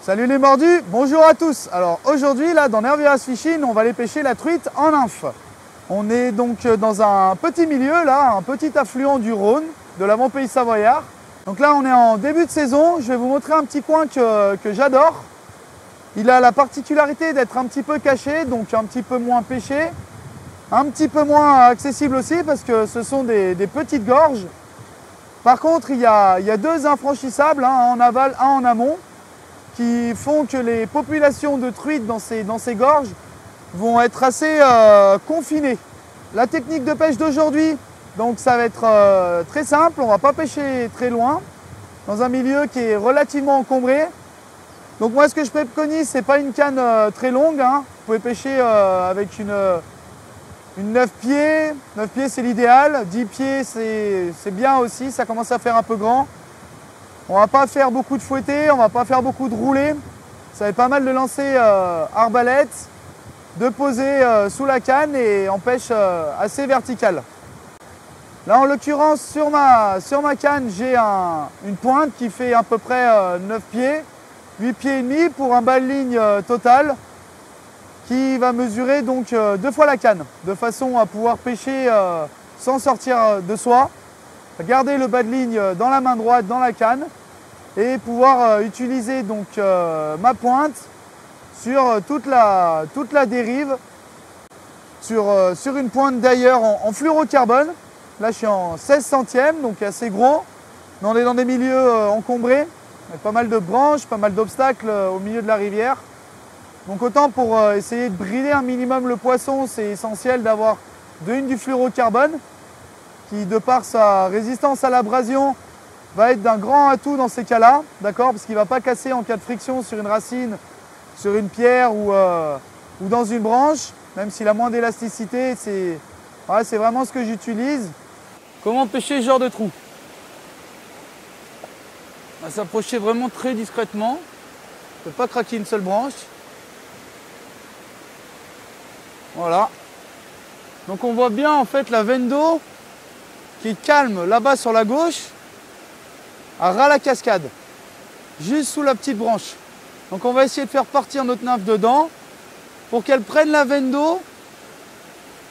Salut les mordus, bonjour à tous. Alors aujourd'hui, là, dans Nervias Fishing, on va aller pêcher la truite en nymphe. On est donc dans un petit milieu, là, un petit affluent du Rhône, de l'avant-pays savoyard. Donc là, on est en début de saison. Je vais vous montrer un petit coin que j'adore. Il a la particularité d'être un petit peu caché, donc un petit peu moins pêché. Un petit peu moins accessible aussi parce que ce sont des petites gorges. Par contre, il y a deux infranchissables, un en aval, un en amont, qui font que les populations de truites dans ces gorges vont être assez confinées. La technique de pêche d'aujourd'hui, donc ça va être très simple, on ne va pas pêcher très loin, dans un milieu qui est relativement encombré. Donc moi ce que je préconise, c'est pas une canne très longue, hein. Vous pouvez pêcher avec une 9 pieds, 9 pieds c'est l'idéal, 10 pieds c'est bien aussi, ça commence à faire un peu grand. On ne va pas faire beaucoup de fouettés, on ne va pas faire beaucoup de roulés. Ça va être pas mal de lancer arbalète, de poser sous la canne et en pêche assez verticale. Là en l'occurrence sur ma canne j'ai une pointe qui fait à peu près 9 pieds, 8 pieds et demi pour un bas de ligne total qui va mesurer donc 2 fois la canne, de façon à pouvoir pêcher sans sortir de soi, garder le bas de ligne dans la main droite dans la canne et pouvoir utiliser donc ma pointe sur toute la dérive, sur une pointe d'ailleurs en fluorocarbone. Là je suis en 16 centièmes, donc assez gros, mais on est dans des milieux encombrés, avec pas mal de branches, pas mal d'obstacles au milieu de la rivière. Donc autant pour essayer de brider un minimum le poisson, c'est essentiel d'avoir du fluorocarbone qui, de par sa résistance à l'abrasion, va être d'un grand atout dans ces cas-là, d'accord, parce qu'il ne va pas casser en cas de friction sur une racine, sur une pierre ou dans une branche, même s'il a moins d'élasticité, c'est vraiment ce que j'utilise. Comment pêcher ce genre de trou? On va s'approcher vraiment très discrètement, on ne peut pas craquer une seule branche. Voilà. Donc on voit bien en fait la veine d'eau qui est calme là-bas sur la gauche, à ras la cascade, juste sous la petite branche. Donc on va essayer de faire partir notre nymphe dedans pour qu'elle prenne la veine d'eau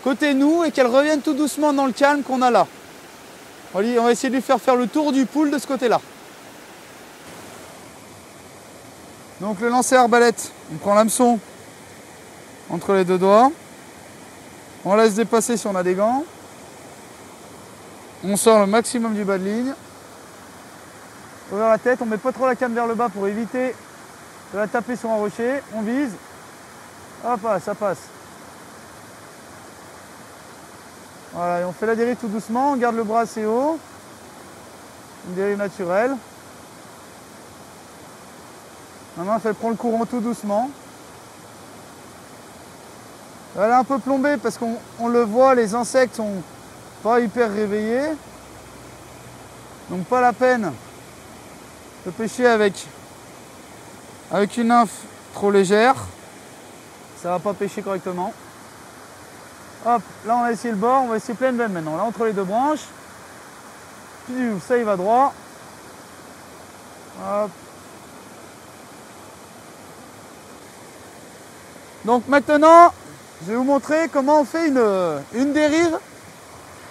côté nous et qu'elle revienne tout doucement dans le calme qu'on a là. On va essayer de lui faire le tour du pool de ce côté-là. Donc le lancer arbalète, on prend l'hameçon entre les deux doigts. On laisse dépasser si on a des gants. On sort le maximum du bas de ligne. Ouvert la tête, on ne met pas trop la canne vers le bas pour éviter de la taper sur un rocher. On vise. Hop, ça passe. Voilà, et on fait la dérive tout doucement. On garde le bras assez haut. Une dérive naturelle. Maintenant, elle prend le courant tout doucement. Elle est un peu plombée parce qu'on le voit, les insectes sont pas hyper réveillés. Donc pas la peine de pêcher avec une nymphe trop légère. Ça va pas pêcher correctement. Hop, là on va essayer le bord, on va essayer pleine veine maintenant. Là entre les deux branches. Ça il va droit. Hop. Donc maintenant, je vais vous montrer comment on fait une dérive.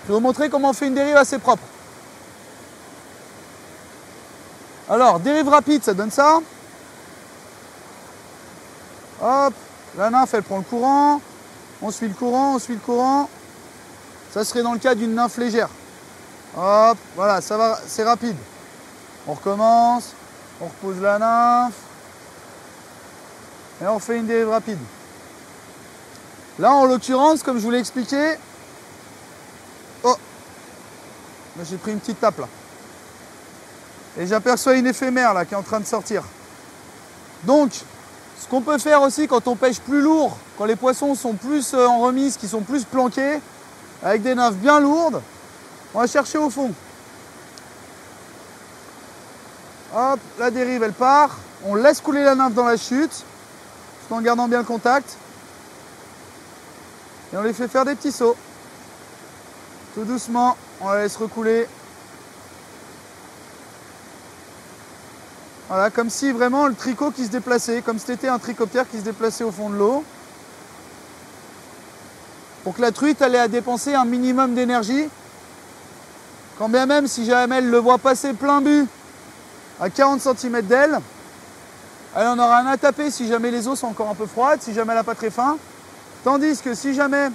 Je vais vous montrer comment on fait une dérive assez propre. Alors, dérive rapide, ça donne ça. Hop, la nymphe, elle prend le courant. On suit le courant, on suit le courant. Ça serait dans le cas d'une nymphe légère. Hop, voilà, ça va, c'est rapide. On recommence, on repose la nymphe. Et on fait une dérive rapide. Là, en l'occurrence, comme je vous l'ai expliqué, oh, j'ai pris une petite tape là. Et j'aperçois une éphémère là qui est en train de sortir. Donc, ce qu'on peut faire aussi quand on pêche plus lourd, quand les poissons sont plus en remise, qui sont plus planqués, avec des nymphes bien lourdes, on va chercher au fond. Hop, la dérive elle part. On laisse couler la nymphe dans la chute, tout en gardant bien le contact. Et on les fait faire des petits sauts. Tout doucement, on la laisse recouler. Voilà, comme si vraiment le tricot qui se déplaçait, comme si c'était un tricot-pierre qui se déplaçait au fond de l'eau. Pour que la truite elle ait à dépenser un minimum d'énergie. Quand bien même si jamais elle le voit passer plein but à 40 cm d'elle, elle en aura un à taper si jamais les eaux sont encore un peu froides, si jamais elle n'a pas très faim. Tandis que si jamais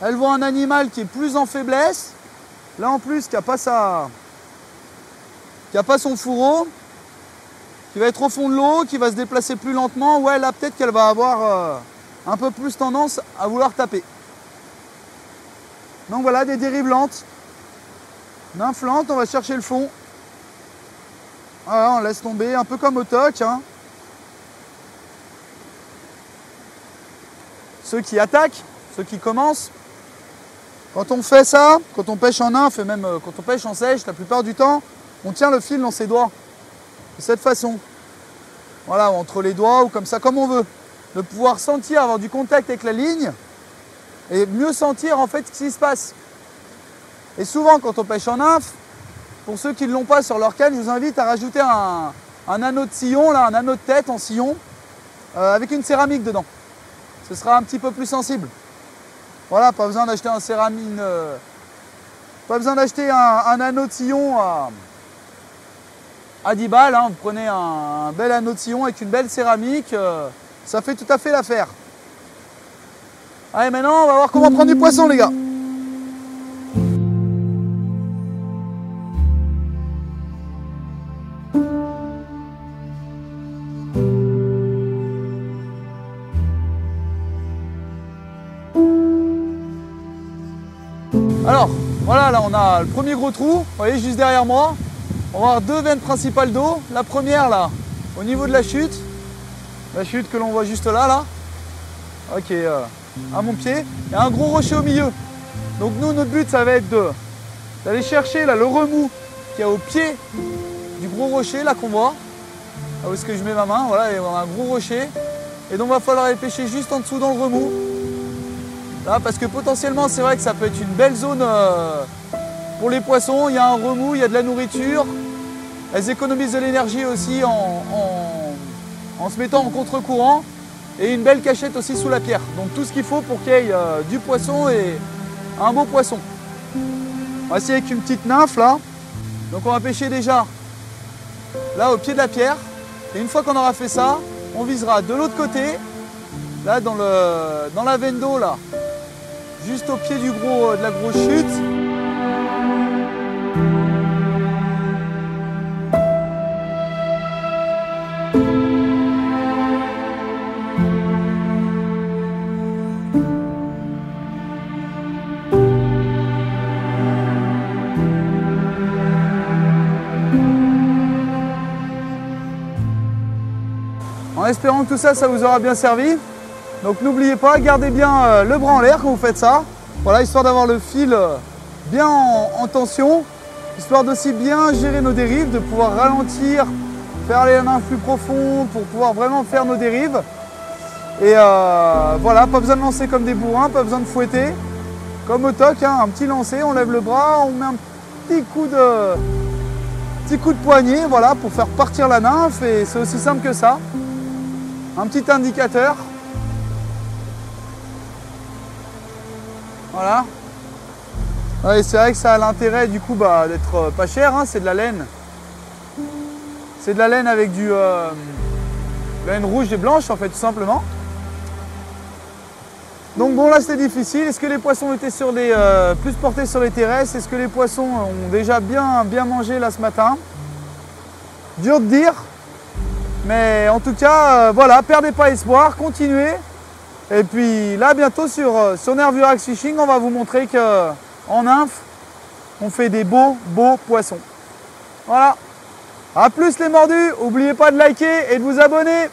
elle voit un animal qui est plus en faiblesse, là en plus qui n'a pas son fourreau, qui va être au fond de l'eau, qui va se déplacer plus lentement, ouais là peut-être qu'elle va avoir un peu plus tendance à vouloir taper. Donc voilà, des dérives lentes. Nymphe lente, on va chercher le fond. Voilà, on laisse tomber, un peu comme au toc. Hein. Ceux qui attaquent, ceux qui commencent. Quand on fait ça, quand on pêche en nymphe et même quand on pêche en sèche, la plupart du temps, on tient le fil dans ses doigts. De cette façon. Voilà, entre les doigts ou comme ça, comme on veut. De pouvoir sentir, avoir du contact avec la ligne et mieux sentir en fait ce qui se passe. Et souvent quand on pêche en nymphe, pour ceux qui ne l'ont pas sur leur canne, je vous invite à rajouter un anneau de sillon, là, un anneau de tête en sillon, avec une céramique dedans. Ce sera un petit peu plus sensible. Voilà, pas besoin d'acheter un céramine, pas besoin d'acheter un anneau de sillon à 10 balles. Hein. Vous prenez un bel anneau de sillon avec une belle céramique, ça fait tout à fait l'affaire. Allez, maintenant on va voir comment prendre du poisson, les gars. Alors, voilà, là on a le premier gros trou, vous voyez, juste derrière moi. On va avoir deux veines principales d'eau. La première, là, au niveau de la chute que l'on voit juste là, ok, à mon pied, il y a un gros rocher au milieu. Donc nous, notre but, ça va être d'aller chercher là, le remous qui est au pied du gros rocher, là qu'on voit. Là où est-ce que je mets ma main, voilà, et on a un gros rocher. Et donc il va falloir aller pêcher juste en dessous dans le remous. Là, parce que potentiellement, c'est vrai que ça peut être une belle zone pour les poissons. Il y a un remous, il y a de la nourriture. Elles économisent de l'énergie aussi en se mettant en contre-courant. Et une belle cachette aussi sous la pierre. Donc tout ce qu'il faut pour qu'il y ait du poisson et un beau poisson. On va essayer avec une petite nymphe là. Donc on va pêcher déjà là au pied de la pierre. Et une fois qu'on aura fait ça, on visera de l'autre côté, là dans la veine d'eau là, juste au pied de la grosse chute. En espérant que tout ça, ça vous aura bien servi. Donc n'oubliez pas, gardez bien le bras en l'air quand vous faites ça. Voilà, histoire d'avoir le fil bien en tension, histoire d'aussi bien gérer nos dérives, de pouvoir ralentir, faire les nymphes plus profonds pour pouvoir vraiment faire nos dérives. Et voilà, pas besoin de lancer comme des bourrins, pas besoin de fouetter. Comme au toc, hein, un petit lancer, on lève le bras, on met un petit coup de poignet, voilà, pour faire partir la nymphe. Et c'est aussi simple que ça. Un petit indicateur. Voilà. Ouais, c'est vrai que ça a l'intérêt du coup d'être pas cher, hein, c'est de la laine. C'est de la laine avec de la laine rouge et blanche en fait tout simplement. Donc bon là c'était difficile. Est-ce que les poissons étaient plus portés sur les terrestres? Est-ce que les poissons ont déjà bien mangé là ce matin? Dur de dire. Mais en tout cas, voilà, perdez pas espoir, continuez. Et puis là, bientôt sur Nervure Axe Fishing, on va vous montrer qu'en nymphe, on fait des beaux poissons. Voilà. A plus les mordus, n'oubliez pas de liker et de vous abonner.